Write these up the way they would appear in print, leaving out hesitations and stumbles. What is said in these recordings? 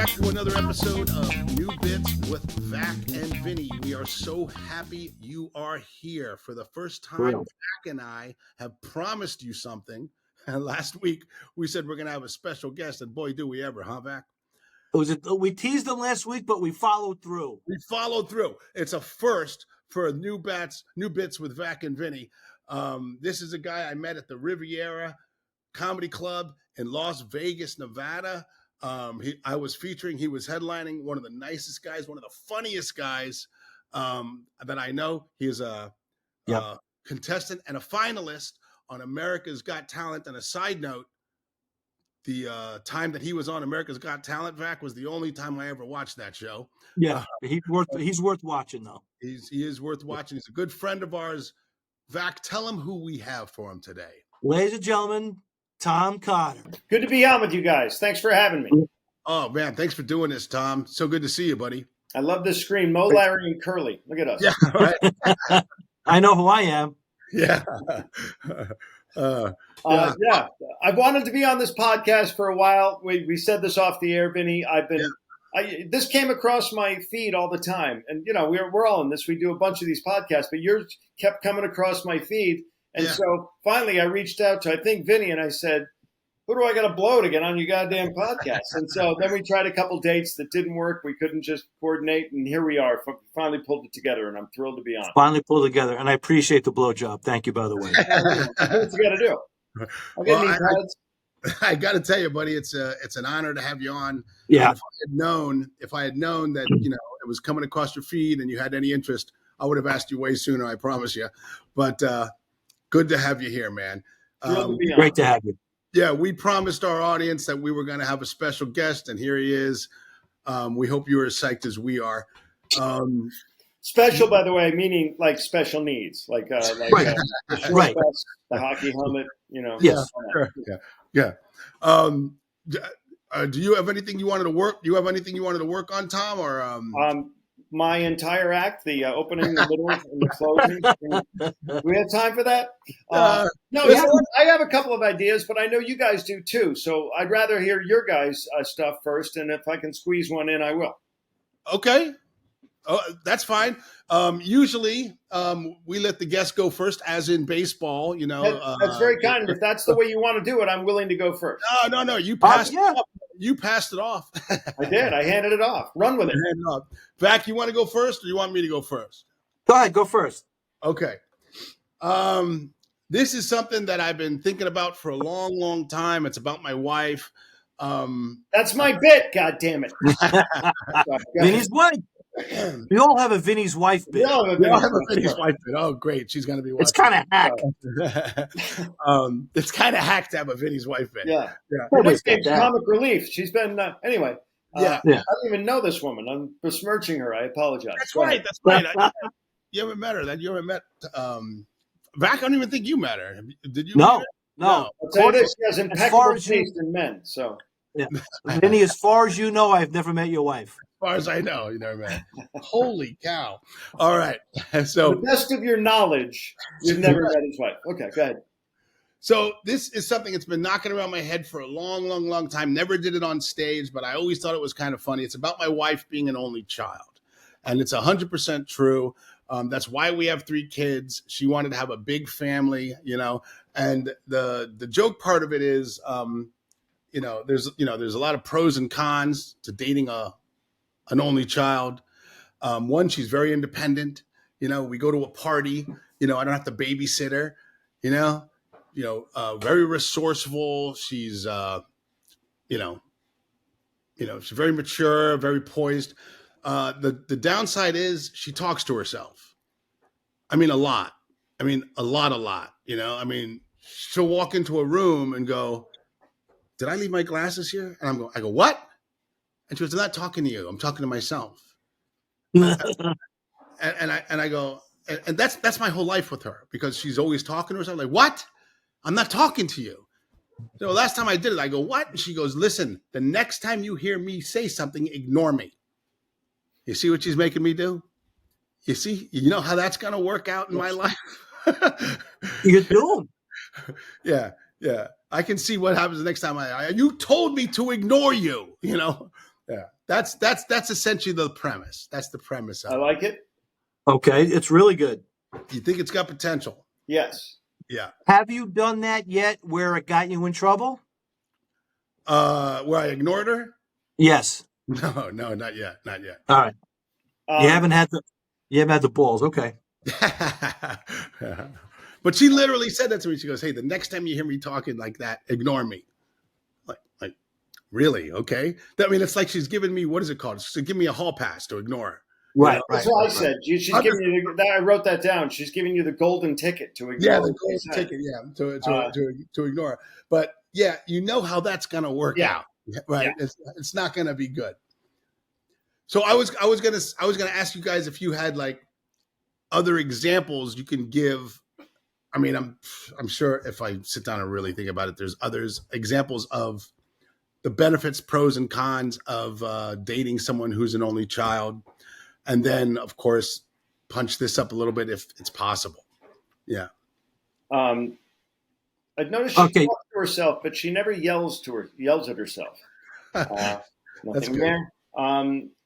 back to another episode of New Bits with Vac and Vinnie. We are so happy you are here. For the first time, Vac and I have promised you something. And last week, we said we're going to have a special guest, and boy, do we ever, huh, Vac? We teased them last week, but we followed through. It's a first for New Bits with Vac and Vinnie. This is a guy I met at the Riviera Comedy Club in Las Vegas, Nevada. I was featuring, he was headlining, one of the nicest guys, one of the funniest guys that I know. He is a contestant and a finalist on America's Got Talent. And a side note, the time that he was on America's Got Talent, Vac, was the only time I ever watched that show. Yeah, he's worth watching, though. He is worth watching. He's a good friend of ours. Vac, tell him who we have for him today. Ladies and gentlemen, Tom Cotter. Good to be on with you guys. Thanks for having me. Oh, man, thanks for doing this, Tom. So good to see you, buddy. I love this screen. Mo, Larry, and Curly. Look at us. Yeah, right. I know who I am. Yeah. Yeah. I've wanted to be on this podcast for a while. We said this off the air, Vinny. This came across my feed all the time. And, you know, we're all in this. We do a bunch of these podcasts, but yours kept coming across my feed. And so finally I reached out to, I think, Vinny, and I said, who do I got to blow to get on your goddamn podcast? And so then we tried a couple dates that didn't work. We couldn't just coordinate. And here we are. Finally pulled it together, and I'm thrilled to be on. Finally pulled together. And I appreciate the blowjob. Thank you, by the way. What you got to do? I got to tell you, buddy, it's an honor to have you on. Yeah. If I had known that, you know, it was coming across your feed and you had any interest, I would have asked you way sooner, I promise you. But good to have you here, man. Great to have you. Yeah, we promised our audience that we were going to have a special guest, and here he is. We hope you are as psyched as we are. Special, by the way, meaning like special needs, like right. Vest, the hockey helmet, you know. Yes. Yeah. Do you have anything you wanted to work? Do you have anything you wanted to work on, Tom? Or my entire act, the opening, the middle, and the closing. Do we have time for that? No, I have a couple of ideas, but I know you guys do too. So I'd rather hear your guys' stuff first, and if I can squeeze one in, I will. Okay. Oh, that's fine. Usually, we let the guests go first, as in baseball. You know, that's very kind. If that's the way you want to do it, I'm willing to go first. No. You passed. You passed it off. I did. I handed it off. Run with it. Vac, you want to go first, or you want me to go first? Go ahead. Go first. Okay. This is something that I've been thinking about for a long, long time. It's about my wife. That's my bit. God damn it. Vinnie's wife. We all have a Vinnie's wife bit. We all have a Vinnie's wife bit. Oh, great. She's going to be watching. It's kind of hack. It's kind of hack to have a Vinnie's wife bit. Yeah. Her nickname's Comic Relief. She's been, anyway. I don't even know this woman. I'm besmirching her. I apologize. That's right. You haven't met her. You haven't met Vac. I don't even think you met her. Did you? No. I'll tell you this, she has impeccable taste in men. So, yeah. Vinnie, as far as you know, I've never met your wife. As far as I know, you never met. Holy cow! All right, so the best of your knowledge, you've never met his wife. Okay, go ahead. So this is something that's been knocking around my head for a long, long, long time. Never did it on stage, but I always thought it was kind of funny. It's about my wife being an only child, and it's 100% true. That's why we have 3 kids. She wanted to have a big family, you know. And the joke part of it is, there's a lot of pros and cons to dating an only child. One, she's very independent. You know, we go to a party, you know, I don't have to babysit her, very resourceful. She's, she's very mature, very poised. The downside is she talks to herself. I mean, a lot, you know, I mean, she'll walk into a room and go, did I leave my glasses here? And I go, what? And she goes, I'm not talking to you. I'm talking to myself. and I go, and that's my whole life with her, because she's always talking to herself. Like, what? I'm not talking to you. So last time I did it, I go, what? And she goes, listen, the next time you hear me say something, ignore me. You see what she's making me do? You see, you know how that's going to work out in my life? You do. Yeah. I can see what happens the next time you told me to ignore you, you know? Yeah. That's essentially the premise. That's the premise of I like it. Okay, it's really good. You think it's got potential? Yes. Yeah. Have you done that yet where it got you in trouble? Where I ignored her? Yes. No, not yet. Not yet. All right. You haven't had the balls. Okay. But she literally said that to me. She goes, "Hey, the next time you hear me talking like that, ignore me." Like, really? Okay. I mean, it's like she's giving me, what is it called? She's giving me a hall pass to ignore her. Right. You know? That's what I said. She's giving you I wrote that down. She's giving you the golden ticket to ignore. Yeah, the golden ticket. Yeah, to ignore her. But yeah, you know how that's going to work out, right? Yeah. It's not going to be good. So I was gonna ask you guys if you had like other examples you can give. I mean, I'm sure if I sit down and really think about it, there's others examples of the benefits, pros, and cons of dating someone who's an only child, and then of course punch this up a little bit if it's possible. Yeah. I've noticed she talks to herself, but she never yells at herself. Nothing there.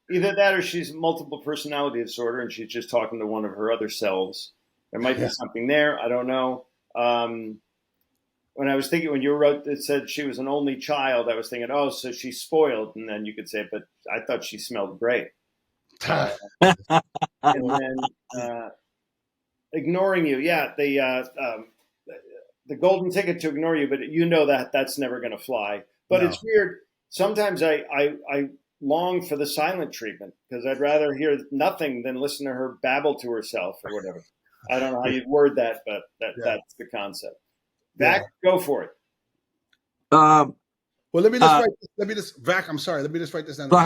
Either that or she's multiple personality disorder and she's just talking to one of her other selves. There might be something there. I don't know. When I was thinking, when you wrote, it said she was an only child, I was thinking, oh, so she's spoiled. And then you could say, but I thought she smelled great. And then ignoring you. Yeah, the golden ticket to ignore you, but you know that's never going to fly. But It's weird. Sometimes I long for the silent treatment because I'd rather hear nothing than listen to her babble to herself or whatever. I don't know how you'd word that, but that's the concept. Vac, go for it. Well, let me just Vac, I'm sorry. Let me just write this down. Go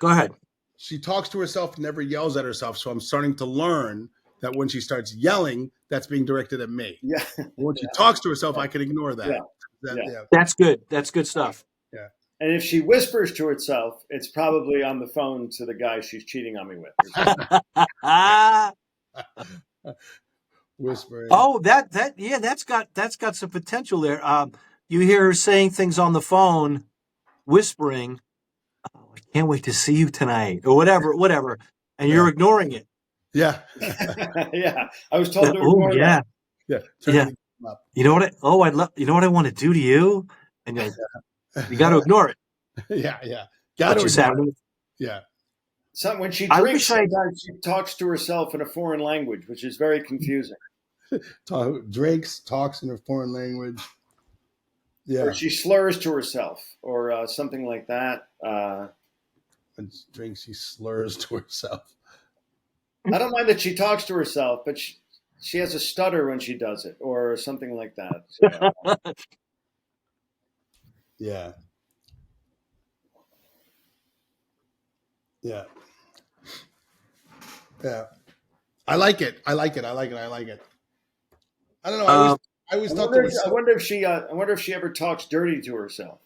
ahead. She talks to herself, never yells at herself. So I'm starting to learn that when she starts yelling, that's being directed at me. Yeah. When she talks to herself, I can ignore that. That's good. That's good stuff. Yeah. And if she whispers to herself, it's probably on the phone to the guy she's cheating on me with. Whispering. Oh, that's got some potential there. You hear her saying things on the phone, whispering, "Oh, I can't wait to see you tonight," or whatever, and you're ignoring it. Yeah. Yeah. I was told to ignore that. Yeah. You know what? You know what I want to do to you, and you got to ignore it. Yeah. Got to ignore it. Yeah. When she drinks, sometimes she talks to herself in a foreign language, which is very confusing. Talks in a foreign language. Yeah. Or she slurs to herself or something like that. When she drinks, she slurs to herself. I don't mind that she talks to herself, but she has a stutter when she does it or something like that. So. Yeah. Yeah. Yeah. I like it. I don't know. I always thought there was. I wonder if she ever talks dirty to herself.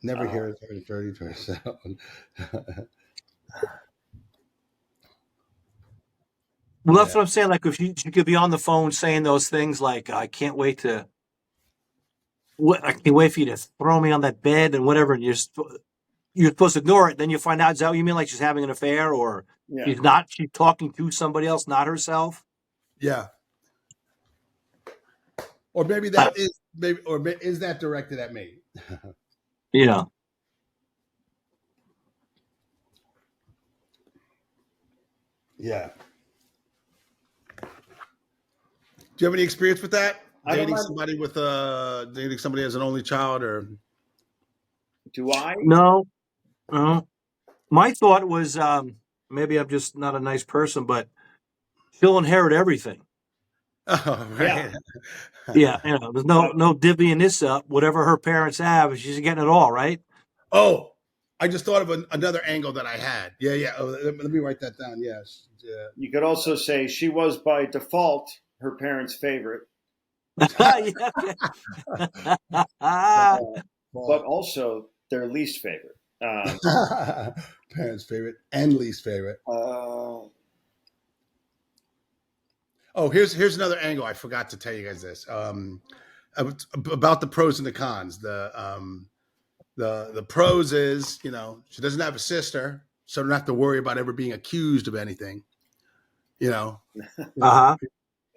Never hear her talking dirty to herself. Well, that's what I'm saying. Like, if she could be on the phone saying those things like, I can't wait for you to throw me on that bed and whatever, and you're supposed to ignore it. Then you find out, is that what you mean? Like she's having an affair or she's talking to somebody else, not herself? Yeah. Or maybe that is that directed at me? Yeah. Yeah. Do you have any experience with that? Dating somebody as an only child, or do I? No. My thought was maybe I'm just not a nice person, but she'll inherit everything. Oh, right. Yeah, there's no divvying this up. Whatever her parents have, she's getting it all, right? Oh, I just thought of another angle that I had. Yeah. Oh, let me write that down. Yes. Yeah. You could also say she was by default her parents' favorite. But also their least favorite. Parents' favorite and least favorite. Here's another angle. I forgot to tell you guys this about the pros and the cons. The The pros is, you know, she doesn't have a sister, so don't have to worry about ever being accused of anything. You know, Uh-huh.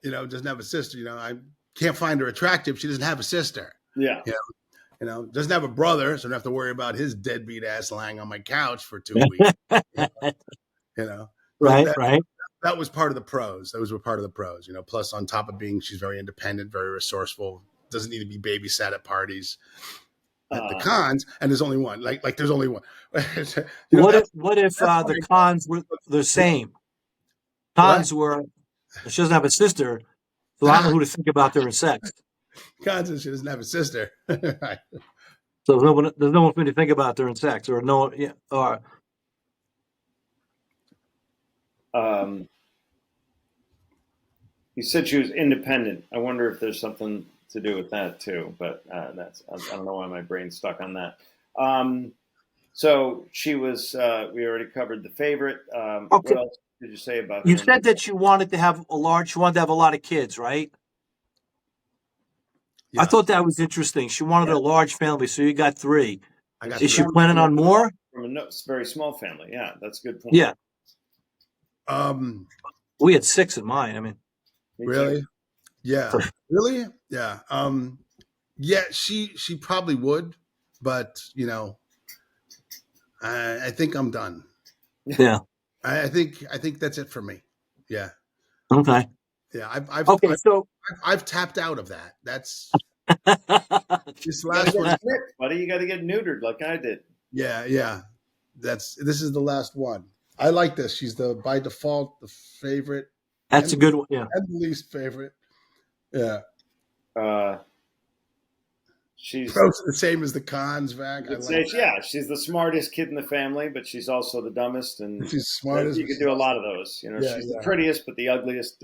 you know, doesn't have a sister. You know, I can't find her attractive. She doesn't have a sister. Yeah. You know, doesn't have a brother, so don't have to worry about his deadbeat ass lying on my couch for 2 weeks. You know, Right. That was part of the pros. Those were part of the pros. You know, plus on top of being, she's very independent, very resourceful. Doesn't need to be babysat at parties. The cons, and there's only one. Like there's only one. You know, what if the cons were the same? Cons were she doesn't have a sister, so I don't know who to think about during sex. Cons is she doesn't have a sister. Right. So there's no one for me to think about during sex, or no, yeah, or you said she was independent. I wonder if there's something to do with that too, but I don't know why my brain's stuck on that. So she was. We already covered the favorite. okay. What else did you say about? You her? said that you wanted to have a lot of kids, right? Yeah. I thought that was interesting. She wanted a large family, so you got 3. Is she three. planning on more? From a very small family. Yeah, that's a good point. Yeah. We had 6 in mine. I mean, really? Yeah. Really? Yeah. Yeah, she probably would, but you know, I think I'm done. Yeah. I think that's it for me. Yeah. Okay. Yeah. I've tapped out of that. That's this last one. Buddy, you got to get neutered like I did. Yeah. This is the last one. I like this. She's by default the favorite. That's a good one. Yeah. And the least favorite. Yeah. She's the same as the cons, Vac. She's the smartest kid in the family, but she's also the dumbest, and she's smartest. You could do a lot of those. You know, she's the prettiest, but the ugliest.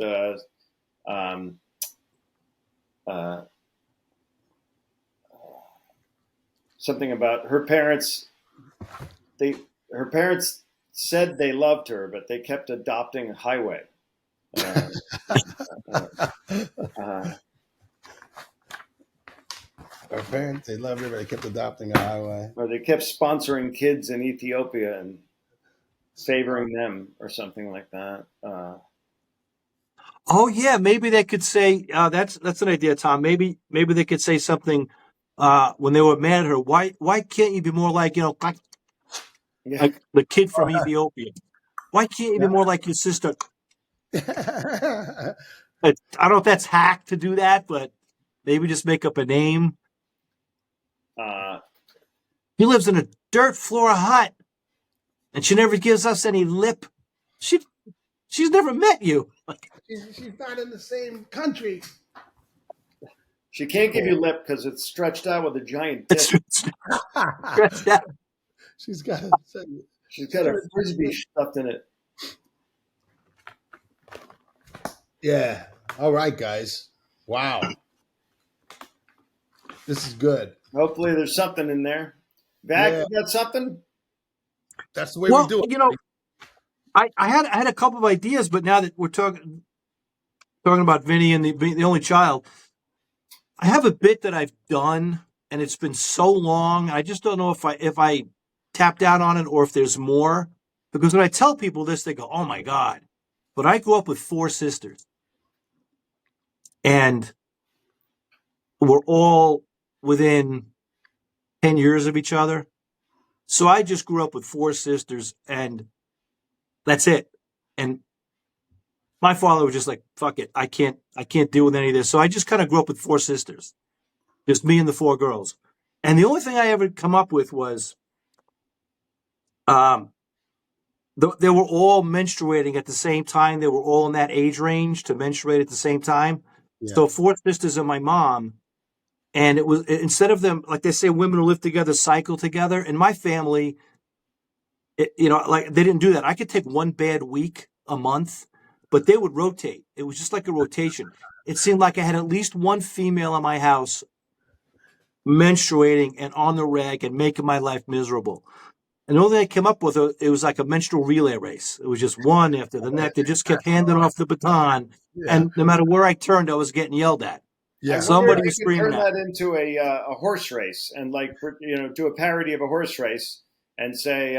Something about her parents. Her parents said they loved her, but they kept adopting Highway. Our parents, they loved her, but they kept adopting a Highway. Or they kept sponsoring kids in Ethiopia and favoring them or something like that. Oh yeah, maybe they could say that's an idea, Tom. Maybe they could say something when they were mad at her. Why can't you be more like like the kid from Ethiopia? Why can't you be more like your sister? I don't know if that's hack to do that, but maybe just make up a name. He lives in a dirt floor hut, and she never gives us any lip. She's never met you. She's not in the same country. She can't give you lip because it's stretched out with a giant dick. Stretched out. She's got a frisbee stuffed in it. Yeah. All right, guys. Wow. This is good. Hopefully there's something in there. Vac, you got something? That's the way we do it. You know, I had a couple of ideas, but now that we're talking about Vinnie and the only child, I have a bit that I've done, and it's been so long. I just don't know if I tapped out on it or if there's more. Because when I tell people this, they go, "Oh my God!" But I grew up with 4 sisters, and we're all within 10 years of each other. So I just grew up with 4 sisters, and that's it. And my father was just like, fuck it. I can't deal with any of this. So I just kind of grew up with 4 sisters, just me and the 4 girls. And the only thing I ever come up with was, they were all menstruating at the same time. They were all in that age range to menstruate at the same time. Yeah. So 4 sisters and my mom. And it was, instead of them, like they say, women who live together cycle together. In my family, like they didn't do that. I could take one bad week a month, but they would rotate. It was just like a rotation. It seemed like I had at least one female in my house menstruating and on the rag and making my life miserable. And the only thing I came up with, it was like a menstrual relay race. It was just one after the next. They just kept handing off the baton. Yeah. And no matter where I turned, I was getting yelled at. Yeah. Somebody I was could screaming turn at that into a horse race and do a parody of a horse race and say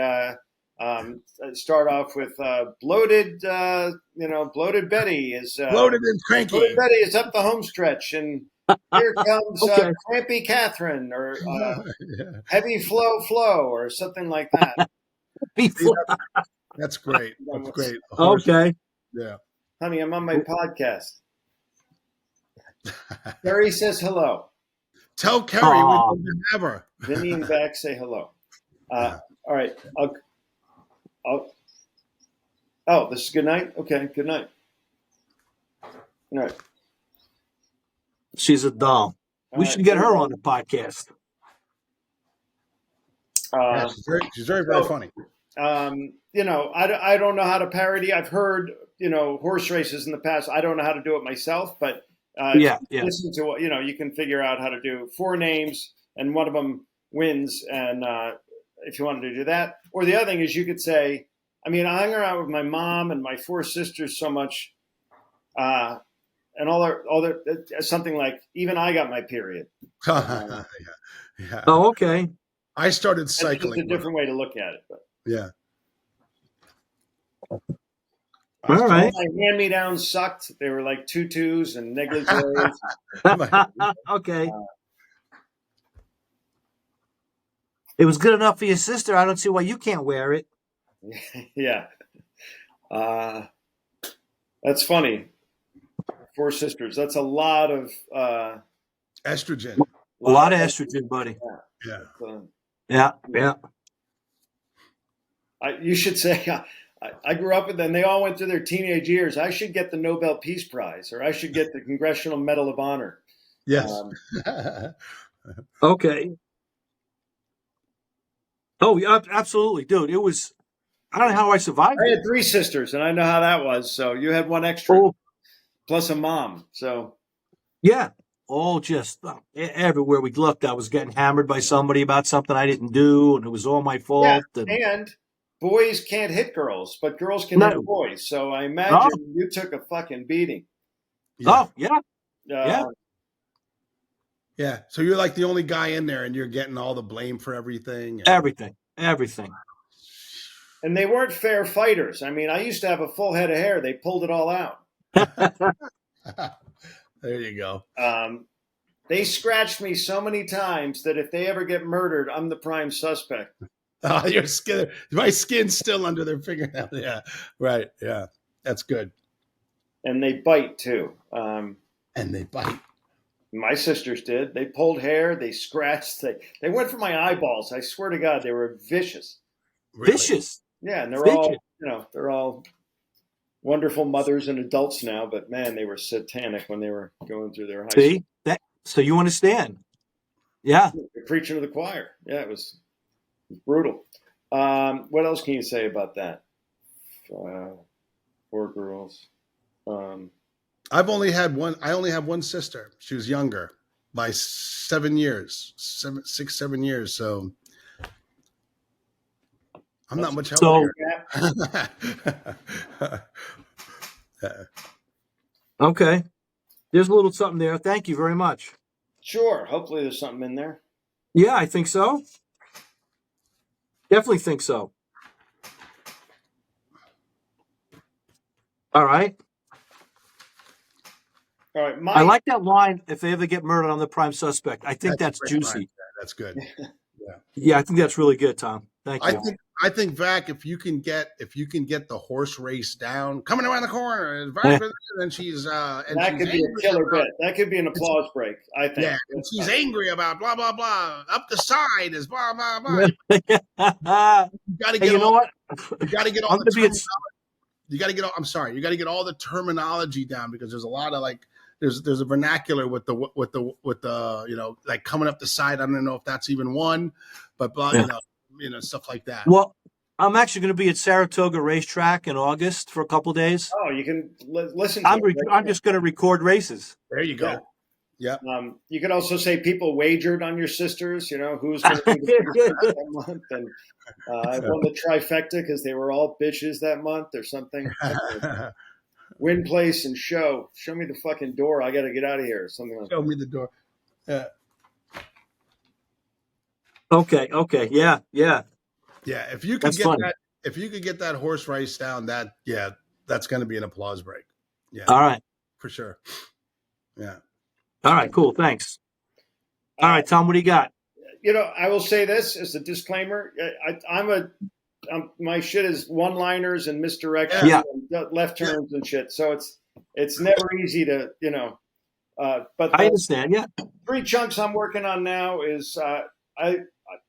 start off with bloated Betty is Bloated and bloated cranky. Betty is up the home stretch and here comes Okay. crampy Catherine or Yeah. heavy flow or something like that. See, that's great. That's great. A horse. Okay. Yeah. Honey, I'm on my podcast. Carrie says hello. Tell Carrie we Aw. love to have her. Vinnie and Vac say hello. All right. This is good night? Okay, good night. All right. She's a doll. We should get her on the podcast. Yeah, she's very, very funny. I don't know how to parody. I've heard, horse races in the past. I don't know how to do it myself, but listen to what, you can figure out how to do 4 names and one of them wins. And if you wanted to do that, or the other thing is you could say, I hung around with my mom and my 4 sisters so much, and all their something like even I got my period. Yeah. Oh, okay. I started cycling. It's a different way to look at it, but yeah. All right. my hand-me-downs sucked. They were like tutus and negligees. Okay. It was good enough for your sister. I don't see why you can't wear it. Yeah. That's funny. 4 sisters. That's a lot of estrogen. A lot of estrogen, buddy. Yeah. Yeah. You should say, I grew up with them. They all went through their teenage years. I should get the Nobel Peace Prize, or I should get the Congressional Medal of Honor. Yes. Okay. Oh, yeah, absolutely, dude. It was. I don't know how I survived. I had 3 sisters, and I know how that was. So you had 1 extra, plus a mom. So yeah, all just everywhere we looked, I was getting hammered by somebody about something I didn't do, and it was all my fault. Yeah, and boys can't hit girls, but girls can hit boys. So I imagine you took a fucking beating. Yeah. Oh, yeah. Yeah. So you're like the only guy in there, and you're getting all the blame for everything. Everything. And they weren't fair fighters. I used to have a full head of hair. They pulled it all out. There you go. They scratched me so many times that if they ever get murdered, I'm the prime suspect. Your skin, my skin's still under their fingernail. Yeah, right. Yeah, that's good. And they bite too. And they bite. My sisters did. They pulled hair. They scratched. They went for my eyeballs. I swear to God, they were vicious. Really? Vicious. Yeah, and they're all wonderful mothers and adults now. But man, they were satanic when they were going through their high school. So you understand? Yeah. They're preaching to the choir. Yeah, it was brutal. What else can you say about that? 4 girls. I only have one sister. She was younger by 7 years, 6, 7 years. So I'm not much help. Okay. There's a little something there. Thank you very much. Sure. Hopefully there's something in there. Yeah, I think so. Definitely think so. All right. All right. I like that line. If they ever get murdered, I'm the prime suspect. I think that's juicy. Line. That's good. Yeah, I think that's really good, Tom. Thank you. I think Vac, if you can get the horse race down, coming around the corner, and then she's that could be a killer bit. That could be an applause break, I think. Yeah, and she's angry about blah blah blah. Up the side is blah blah blah. You got to get. You know what? You got to get all the terminology. You got to get all. I'm sorry. You got to get all the terminology down because there's a lot of there's a vernacular with the like coming up the side. I don't know if that's even one, but blah, stuff like that. Well, I'm actually going to be at Saratoga Racetrack in August for a couple of days. Oh, you can listen. I'm just going to record races. There you go. Yeah. You could also say people wagered on your sisters. Who's going to be the that month, and I won the trifecta because they were all bitches that month or something. Win place and show me the fucking door. I got to get out of here. Something like Show me the door. Yeah. Okay. Yeah. Yeah. If you could That's get funny. that, if you could get that horse race down, that's going to be an applause break. Yeah. All right. For sure. Yeah. All right. Cool. Thanks. All right, Tom, what do you got? I will say this as a disclaimer. My shit is one-liners and misdirection and left turns and shit. So it's never easy to, but I understand. Yeah. 3 chunks I'm working on now is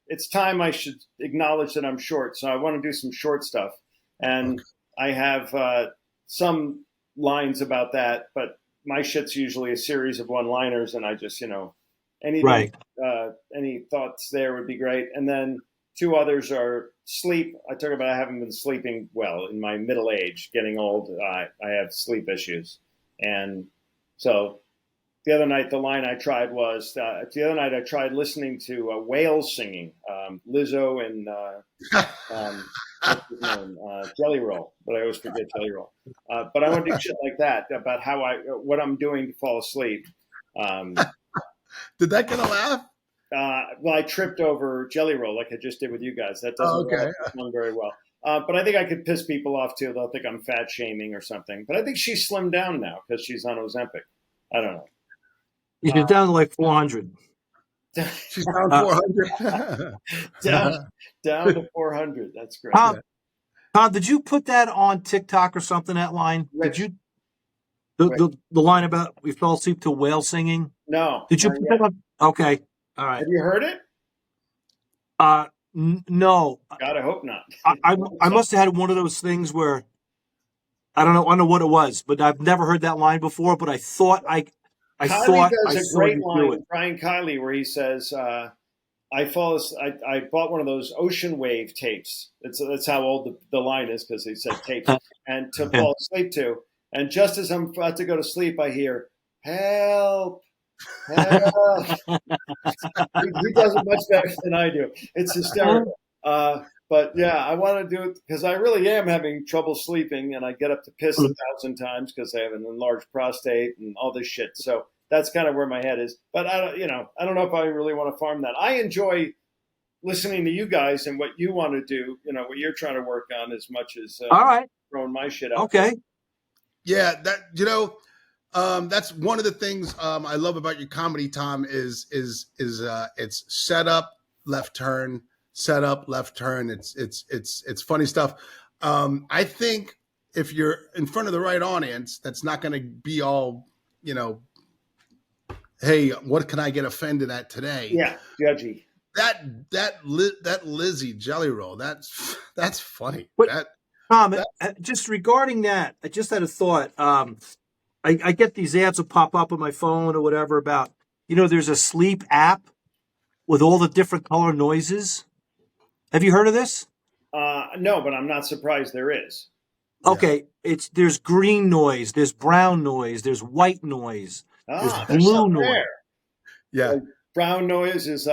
it's time I should acknowledge that I'm short. So I want to do some short stuff. And I have some lines about that, but my shit's usually a series of one-liners, and I just, anything, any thoughts there would be great. And then 2 others are sleep. I talk about I haven't been sleeping well in my middle age, getting old. I have sleep issues. And so the other night, the line I tried was, I tried listening to whales singing, Lizzo and what's his name? Jelly Roll, but I always forget Jelly Roll. But I want to do shit like that about what I'm doing to fall asleep. Did that get a laugh? Well, I tripped over Jelly Roll like I just did with you guys. That doesn't sound very well. But I think I could piss people off too. They'll think I'm fat shaming or something. But I think she's slimmed down now because she's on Ozempic. I don't know. You're down to like 400. She's down 400. down to 400. That's great. Tom, did you put that on TikTok or something? That line? Did you? The line about we fell asleep to whale singing? No. Did you put that on? Okay. All right. Have you heard it? No. God, I hope not. I must have had one of those things where I don't know what it was, but I've never heard that line before. But I thought I does a saw great you line, do it. Brian Kiley, where he says, I bought one of those ocean wave tapes. That's how old the line is, because he said tapes, and to fall asleep to. And just as I'm about to go to sleep, I hear, help, help. He does it much better than I do. It's hysterical. But yeah, I want to do it because I really am having trouble sleeping, and I get up to piss 1,000 times because I have an enlarged prostate and all this shit. So that's kind of where my head is. But I don't know if I really want to farm that. I enjoy listening to you guys and what you want to do, what you're trying to work on, as much as all right, throwing my shit out. Okay. Yeah, that's one of the things I love about your comedy, Tom, is it's set up, left turn, set up, left turn. It's funny stuff. I think if you're in front of the right audience, that's not going to be all, hey, what can I get offended at today? Yeah, judgy. That Lizzie Jelly Roll, that's funny. Tom, just regarding that, I just had a thought. I get these ads will pop up on my phone or whatever about, there's a sleep app with all the different color noises. Have you heard of this? No, but I'm not surprised there is. Okay, there's green noise, there's brown noise, there's white noise, there's blue noise. There. Yeah. Like, brown noise is,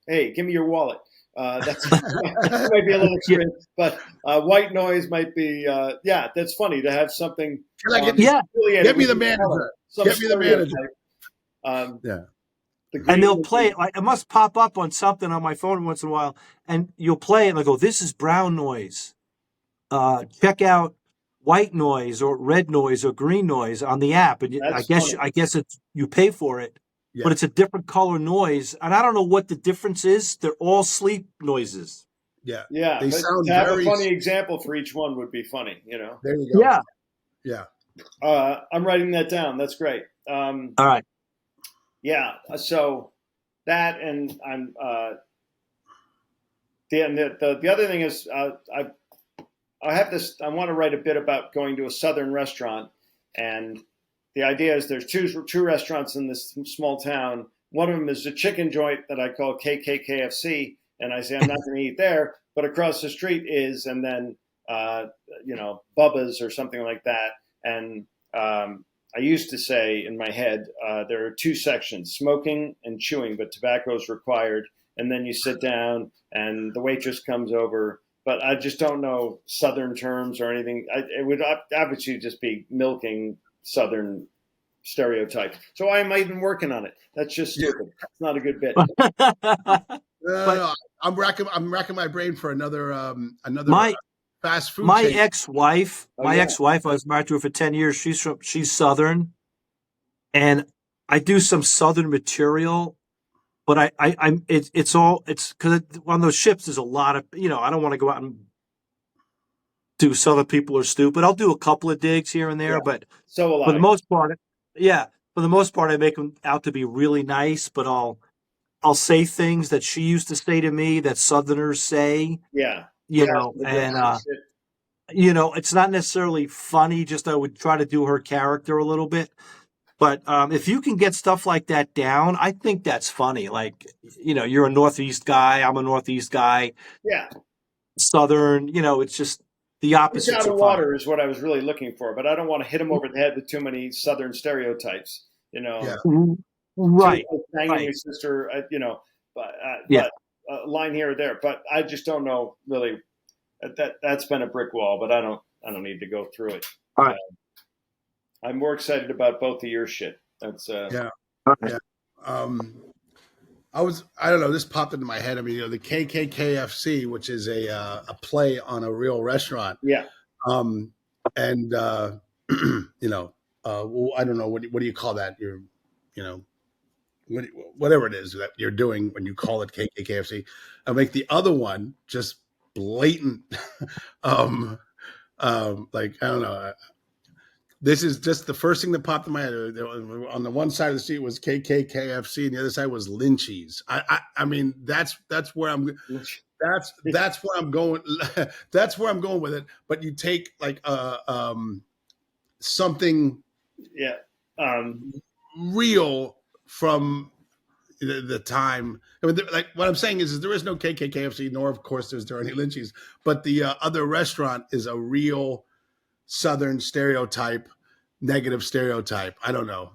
hey, give me your wallet. That might be a little extreme, but white noise might be, that's funny to have something. Get me the manager. Get me the manager. And they'll play it. It must pop up on something on my phone once in a while, and you'll play it and I go, this is brown noise. Check out white noise or red noise or green noise on the app. And I guess it's, you pay for it. Yeah. But it's a different color noise, and I don't know what the difference is. They're all sleep noises. Yeah. They sound to have a funny example for each one would be funny. There you go. Yeah. I'm writing that down. That's great. All right. Yeah. So that, and I'm the other thing is I have this. I want to write a bit about going to a southern restaurant, and the idea is there's two restaurants in this small town. One of them is a chicken joint that I call KKKFC, and I say I'm not going to eat there. But across the street is, and then Bubba's or something like that. And I used to say in my head there are 2 sections: smoking and chewing, but tobacco is required. And then you sit down, and the waitress comes over, but I just don't know Southern terms or anything. It would obviously just be milking Southern stereotypes. So why am I even working on it? That's just stupid. It's not a good bit. No, I'm racking my brain for another my fast food. my chain. ex-wife, I was married to her for 10 years. She's Southern, and I do some Southern material, but it's because on those ships there's a lot of, I don't want to go out and do Southern people are stupid. I'll do a couple of digs here and there, but so for the most part, I make them out to be really nice, but I'll say things that she used to say to me that Southerners say. Yeah. And it's not necessarily funny. Just I would try to do her character a little bit. But if you can get stuff like that down, I think that's funny. Like, you're a Northeast guy. I'm a Northeast guy. Yeah. Southern, it's just the opposite. Fish out of water is what I was really looking for, but I don't want to hit him over the head with too many Southern stereotypes. Right. Banging your sister, but a line here or there. But I just don't know really. That's been a brick wall, but I don't need to go through it. All right. I'm more excited about both of your shit. That's yeah. I don't know. This popped into my head. I mean, the KKKFC, which is a play on a real restaurant. Yeah. I don't know. What do you call that? Whatever it is that you're doing when you call it KKKFC. I make the other one just blatant. Like, I don't know. This is just the first thing that popped in my head. On the one side of the street was KKKFC, and the other side was Lynchies. I mean, that's where I'm. That's where I'm going. That's where I'm going with it. But you take like something, real from the time. I mean, like what I'm saying is there is no KKKFC, nor of course is there any Lynchies. But the other restaurant is a real Southern stereotype, negative stereotype. I don't know.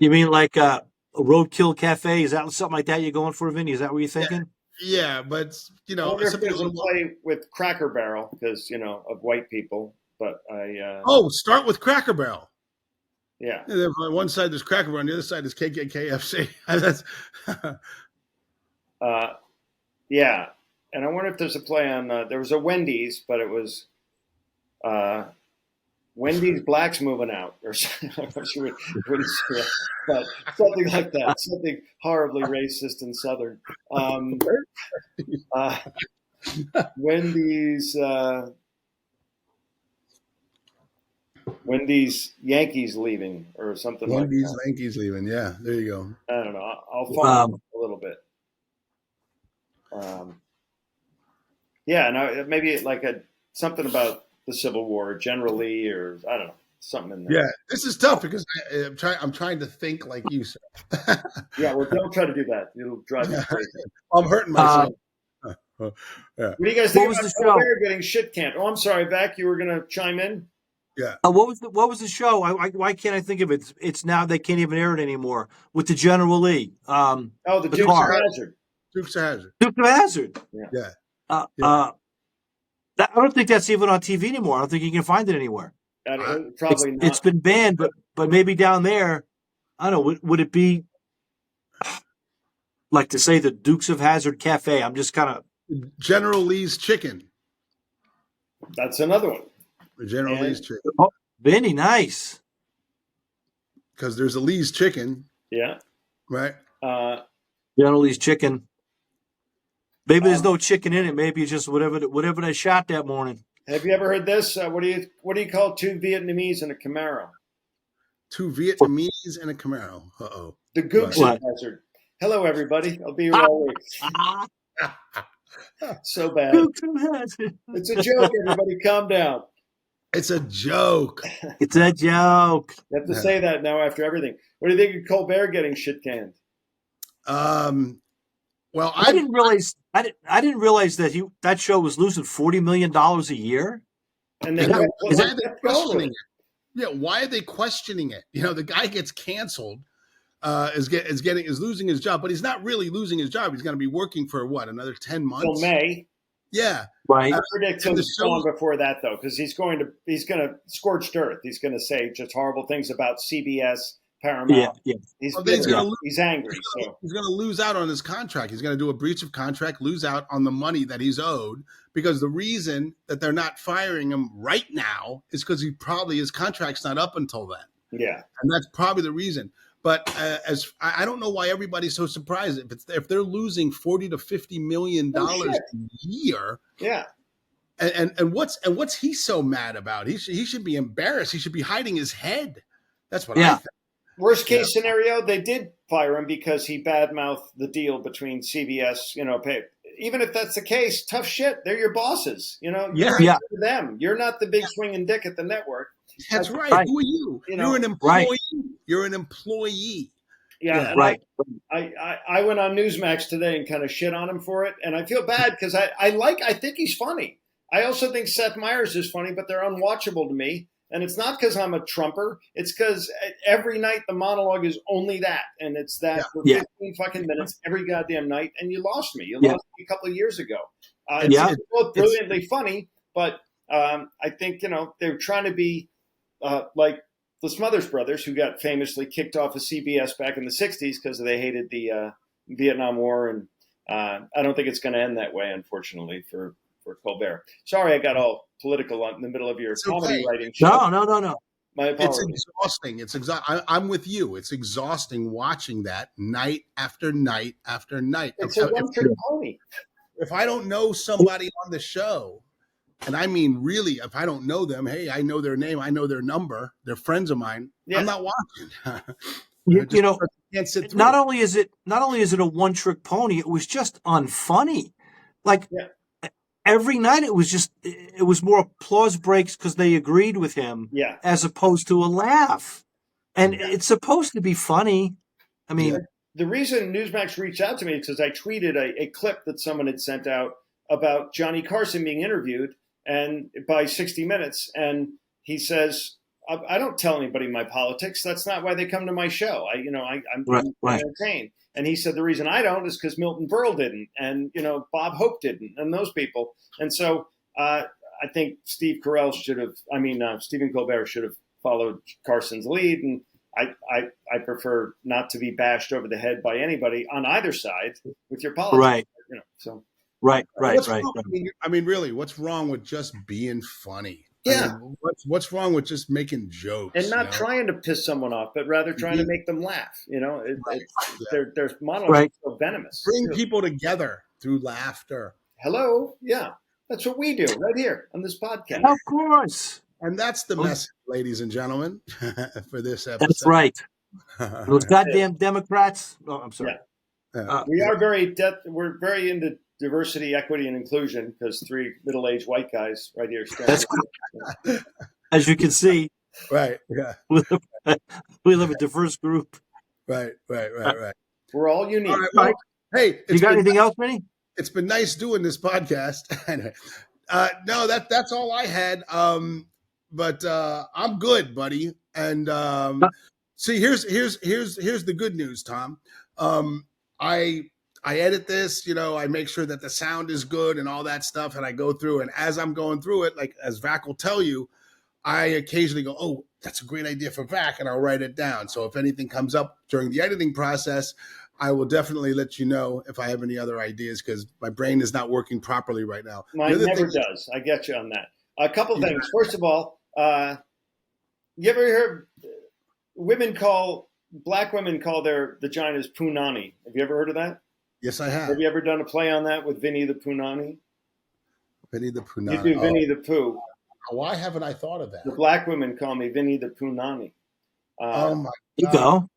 You mean like a Roadkill Cafe? Is that something like that you're going for, Vinny? Is that what you're thinking? Yeah, but I wonder if there's a play with Cracker Barrel because of white people. But start with Cracker Barrel. Yeah. On one side there's Cracker Barrel, on the other side is KKKFC. Yeah. And I wonder if there's a play on. There was a Wendy's, but it was Wendy's Blacks Moving Out, or something. But something like that. Something horribly racist and Southern. Wendy's Yankees leaving, or something like that. Wendy's Yankees leaving. Yeah, there you go. I don't know. I'll follow a little bit. Yeah, and maybe like something about the Civil War, General Lee, or I don't know, something in there. Yeah, this is tough because I'm trying to think like you said. Yeah, well, don't try to do that. It'll drive you crazy. I'm hurting myself. Yeah. What do you guys think about Colbert getting shit canned? Oh, I'm sorry, Vac, you were going to chime in? Yeah. What was the show? Why can't I think of it? It's now they can't even air it anymore with the General Lee. The Dukes of Hazzard. Dukes of Hazzard. Dukes of Hazzard. Yeah. I don't think that's even on TV anymore. I don't think you can find it anywhere. Probably not. It's been banned, but maybe down there, I don't know. Would it be like to say the Dukes of Hazzard Cafe? I'm just kind of General Lee's Chicken. That's another one. The General Lee's Chicken. Oh, Vinny, nice. Because there's a Lee's Chicken. Yeah. Right. General Lee's Chicken. Maybe there's no chicken in it. Maybe it's just whatever they shot that morning. Have you ever heard this? What do you call two Vietnamese and a Camaro? Two Vietnamese and a Camaro. Uh-oh. The Dukes of Hazzard. Hello, everybody. I'll be here all week. So bad. It's a joke, everybody. Calm down. It's a joke. It's a joke. You have to say that now after everything. What do you think of Colbert getting shit canned? Well, I didn't realize that that show was losing $40 million a year. And then why are they questioning it? The guy gets canceled. is losing his job, but he's not really losing his job. He's going to be working for another 10 months. Till May. Yeah, right. I predict he's gone before that though, because he's going to scorched earth. He's going to say just horrible things about CBS, Paramount. Yeah. He's angry. He's going to lose out on his contract. He's going to do a breach of contract, lose out on the money that he's owed, because the reason that they're not firing him right now is because his contract's not up until then. Yeah, and that's probably the reason. But I don't know why everybody's so surprised if they're losing $40 to $50 million a year. Yeah. And what's he so mad about? He should be embarrassed. He should be hiding his head. That's what I think. Worst case scenario, they did fire him because he badmouthed the deal between CBS. Even if that's the case, tough shit. They're your bosses. You're them. You're not the big swinging dick at the network. That's right. Who are you? You're an employee. Right. You're an employee. Yeah. Right. I went on Newsmax today and kind of shit on him for it. And I feel bad because I think he's funny. I also think Seth Meyers is funny, but they're unwatchable to me. And it's not because I'm a Trumper. It's because every night the monologue is only that. And it's that for 15 fucking minutes every goddamn night. And you lost me. You lost me a couple of years ago. It's both brilliantly funny, but I think, they're trying to be like the Smothers Brothers, who got famously kicked off of CBS back in the 60s because they hated the Vietnam War. And I don't think it's going to end that way, unfortunately, for Colbert. Sorry, I got all political in the middle of your comedy writing show. No. My apologies. It's exhausting. I'm with you. It's exhausting watching that night after night after night. It's a one-trick pony. If I don't know somebody on the show, and I mean really, if I don't know them, hey, I know their name, I know their number, they're friends of mine. I'm not watching. Can't sit through. Not only is it a one-trick pony, it was just unfunny. Every night it was more applause breaks because they agreed with him, as opposed to a laugh. And it's supposed to be funny. I mean, the reason Newsmax reached out to me is because I tweeted a clip that someone had sent out about Johnny Carson being interviewed and by 60 Minutes, and he says, "I don't tell anybody my politics. That's not why they come to my show. I'm entertained." And he said the reason I don't is because Milton Berle didn't, and Bob Hope didn't, and those people. And so I think Stephen Colbert should have followed Carson's lead, and I prefer not to be bashed over the head by anybody on either side with your politics. Right. Right. I mean, really, what's wrong with just being funny? Yeah. I mean, what's wrong with just making jokes and not trying to piss someone off, but rather trying to make them laugh? There's monologues so venomous. Bring people together through laughter. Hello, that's what we do right here on this podcast. Of course, and that's the message, ladies and gentlemen, for this episode. That's right. Those goddamn Democrats. Oh, I'm sorry. We are we're very into diversity, equity, and inclusion because 3 middle-aged white guys right here. That's as you can see. Right. Yeah. We live a diverse group. Right. We're all unique. All right, well, hey, you got anything else, Vinnie? It's been nice doing this podcast. No, that's all I had. But I'm good, buddy. And see, here's the good news, Tom. I edit this, I make sure that the sound is good and all that stuff. And I go through, and as I'm going through it, like as Vac will tell you, I occasionally go, oh, that's a great idea for Vac, and I'll write it down. So if anything comes up during the editing process, I will definitely let you know if I have any other ideas, because my brain is not working properly right now. Mine never does. I get you on that. A couple things. First of all, you ever heard black women call their vaginas punani? Have you ever heard of that? Yes, I have. Have you ever done a play on that with Vinnie the Punani? Vinnie the Punani. You do Vinnie the Pooh. Why haven't I thought of that? The black women call me Vinnie the Punani. Oh my God. You go.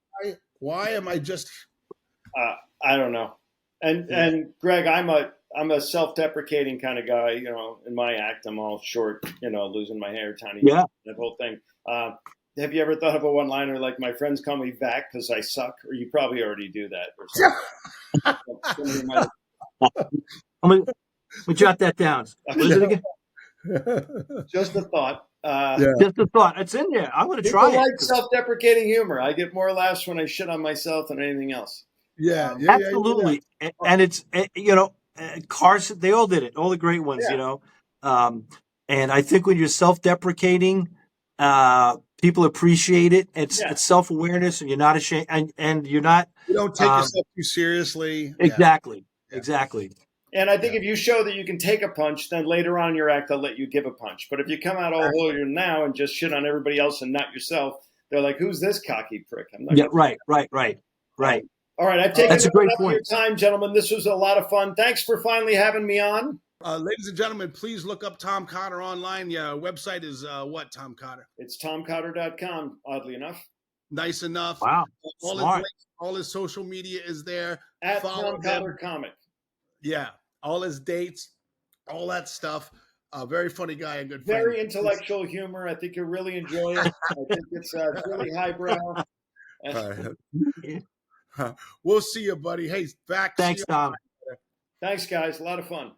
Why am I just? I don't know. And Greg, I'm a self-deprecating kind of guy. In my act, I'm all short. Losing my hair, tiny. Yeah. That whole thing. Have you ever thought of a one-liner like "My friends call me Vac because I suck"? Or you probably already do that. Or something. I'm gonna jot that down. What is it again? Just a thought. Just a thought. It's in there. I'm going to People try like it. self-deprecating humor. I get more laughs when I shit on myself than anything else. Absolutely. And it's, Carson, they all did it. All the great ones, and I think when you're self-deprecating, people appreciate it. It's self-awareness, and you're not ashamed, and you're not. You don't take yourself too seriously. Exactly. Yeah. Exactly. And I think if you show that you can take a punch, then later on in your act, they'll let you give a punch. But if you come out all holier now and just shit on everybody else and not yourself, they're like, "Who's this cocky prick?" I'm not right. All right, I've taken That's a great enough of your time, gentlemen. This was a lot of fun. Thanks for finally having me on. Ladies and gentlemen, please look up Tom Cotter online. Yeah, website is what, Tom Cotter? It's tomcotter.com, oddly enough. Nice enough. Wow. All his links, all his social media is there. At Follow Tom Cotter Comic. Yeah, all his dates, all that stuff. Very funny guy, a good Very friend. intellectual humor. I think you'll really enjoy it. I think it's really highbrow. We'll see you, buddy. Hey, Vac. Thanks, Tom. Thanks, guys. A lot of fun.